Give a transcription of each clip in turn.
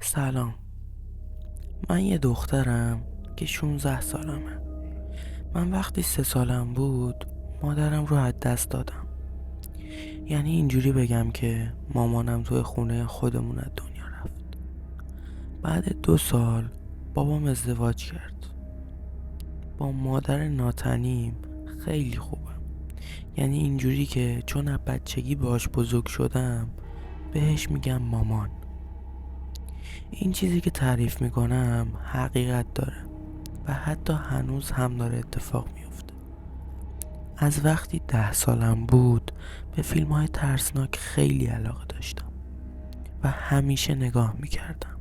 سلام. من یه دخترم که 16 سالمه. من وقتی 3 سالم بود مادرم رو از دست دادم. یعنی اینجوری بگم که مامانم توی خونه خودمون از دنیا رفت. بعد 2 سال بابام ازدواج کرد با مادر ناتنیم. خیلی خوبم. یعنی اینجوری که چون از بچگی باهاش بزرگ شدم بهش میگم مامان. این چیزی که تعریف میکنم حقیقت داره و حتی هنوز هم داره اتفاق میفته. از وقتی 10 سالم بود به فیلم های ترسناک خیلی علاقه داشتم و همیشه نگاه میکردم.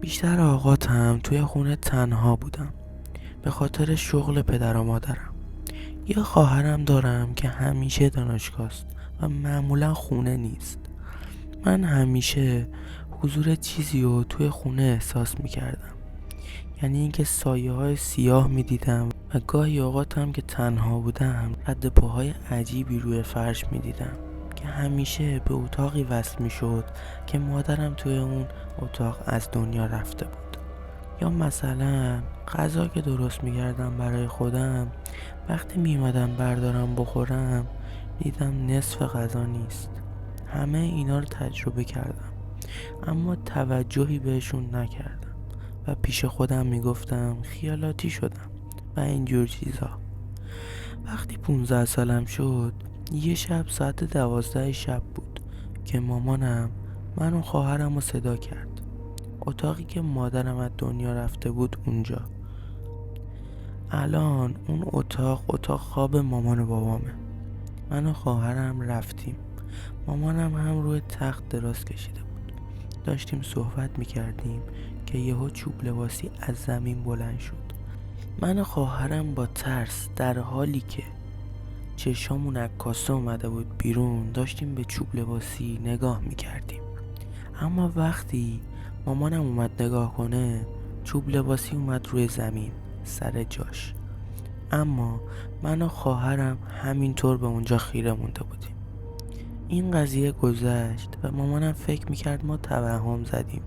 بیشتر اوقات هم توی خونه تنها بودم به خاطر شغل پدر و مادرم. یه خواهرم دارم که همیشه دانشگاهست و معمولا خونه نیست. من همیشه حضور چیزی رو توی خونه احساس میکردم. یعنی اینکه سایه های سیاه میدیدم و گاهی اوقات هم که تنها بودم رد پاهای عجیبی روی فرش میدیدم که همیشه به اتاقی وصل میشد که مادرم توی اون اتاق از دنیا رفته بود. یا مثلا غذا که درست میکردم برای خودم وقتی میمدم بردارم بخورم دیدم نصف غذا نیست. همه اینا رو تجربه کردم اما توجهی بهشون نکردم و پیش خودم میگفتم خیالاتی شدم و اینجور چیزا. وقتی 15 سالم شد یه شب ساعت 12 شب بود که مامانم من و خواهرم رو صدا کرد. اتاقی که مادرم از دنیا رفته بود اونجا. الان اون اتاق خواب مامان و بابامه. من و خواهرم رفتیم. مامانم هم روی تخت دراز کشیده بود. داشتیم صحبت میکردیم که یهو چوب لباسی از زمین بلند شد. من و خواهرم با ترس در حالی که چشامون از کاسه اومده بود بیرون داشتیم به چوب لباسی نگاه میکردیم. اما وقتی مامانم اومد نگاه کنه چوب لباسی اومد روی زمین سر جاش. اما من و خواهرم همینطور به اونجا خیره مونده بودیم. این قضیه گذشت و مامانم فکر میکرد ما توهم زدیم.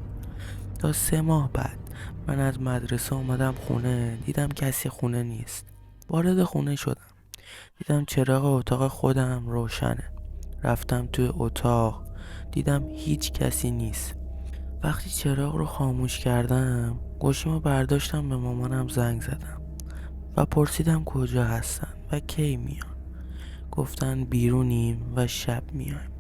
تا 3 ماه بعد من از مدرسه اومدم خونه دیدم کسی خونه نیست. وارد خونه شدم دیدم چراغ اتاق خودم روشنه. رفتم توی اتاق دیدم هیچ کسی نیست. وقتی چراغ رو خاموش کردم گوشیمو برداشتم به مامانم زنگ زدم و پرسیدم کجا هستن و کی میان. گفتن بیرونیم و شب میایم.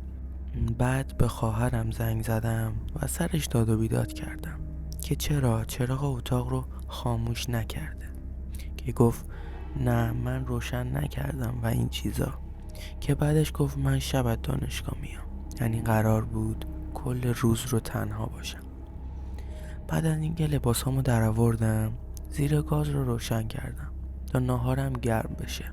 بعد به خواهرم زنگ زدم و سرش داد و بیداد کردم که چرا چراغ اتاق رو خاموش نکرده. که گفت نه من روشن نکردم و این چیزا. که بعدش گفت من شب از دانشگاه میام. یعنی قرار بود کل روز رو تنها باشم. بعد از اینکه لباسامو در آوردم زیر گاز رو روشن کردم تا ناهارم گرم بشه.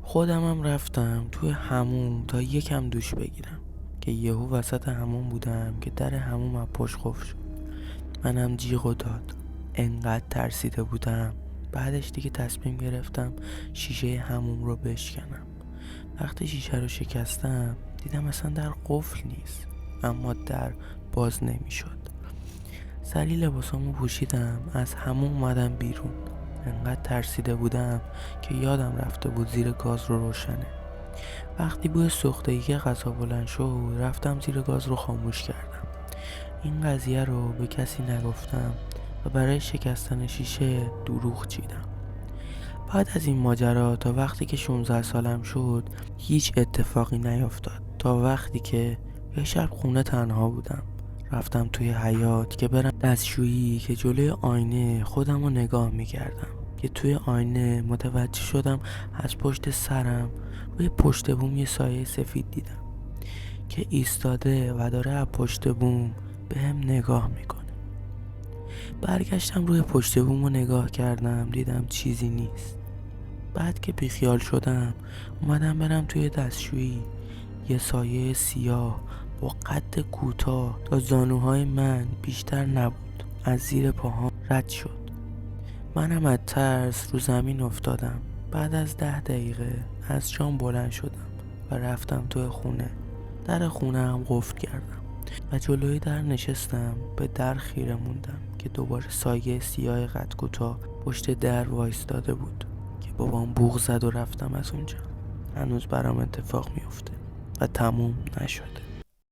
خودمم رفتم توی حموم تا یکم دوش بگیرم که یهو وسط حموم بودم که در حموم از پشت قفل شد. منم جیغ و داد. انقدر ترسیده بودم بعدش دیگه تصمیم گرفتم شیشه حموم رو بشکنم. وقتی شیشه رو شکستم دیدم اصلا در قفل نیست اما در باز نمیشد. سری لباسامو پوشیدم از حموم اومدم بیرون. انقدر ترسیده بودم که یادم رفته بود زیر گاز رو روشنه. وقتی بوی سوختگی غذا بلند شد رفتم زیر گاز رو خاموش کردم. این قضیه رو به کسی نگفتم و برای شکستن شیشه دروغ چیدم. بعد از این ماجرا تا وقتی که 16 سالم شد هیچ اتفاقی نیفتاد تا وقتی که یه شب خونه تنها بودم. رفتم توی حیاط که برم دستشویی که جلوی آینه خودم رو نگاه میکردم که توی آینه متوجه شدم از پشت سرم روی پشت بوم یه سایه سفید دیدم که ایستاده و داره از پشت بوم به هم نگاه میکنه. برگشتم روی پشت بوم رو نگاه کردم دیدم چیزی نیست. بعد که بیخیال شدم اومدم برم توی دستشویی. یه سایه سیاه با قد کوتاه تا زانوهای من بیشتر نبود از زیر پاهام رد شد. منم از ترس رو زمین افتادم. بعد از 10 دقیقه از جام بلند شدم و رفتم توی خونه. در خونه هم قفل کردم. و جلوی در نشستم. به در خیره موندم که دوباره سایه سیاه قد کوتاه پشت در وایستاده بود که بابام بوق زد و رفتم از اونجا. هنوز برام اتفاق میفته و تموم نشده.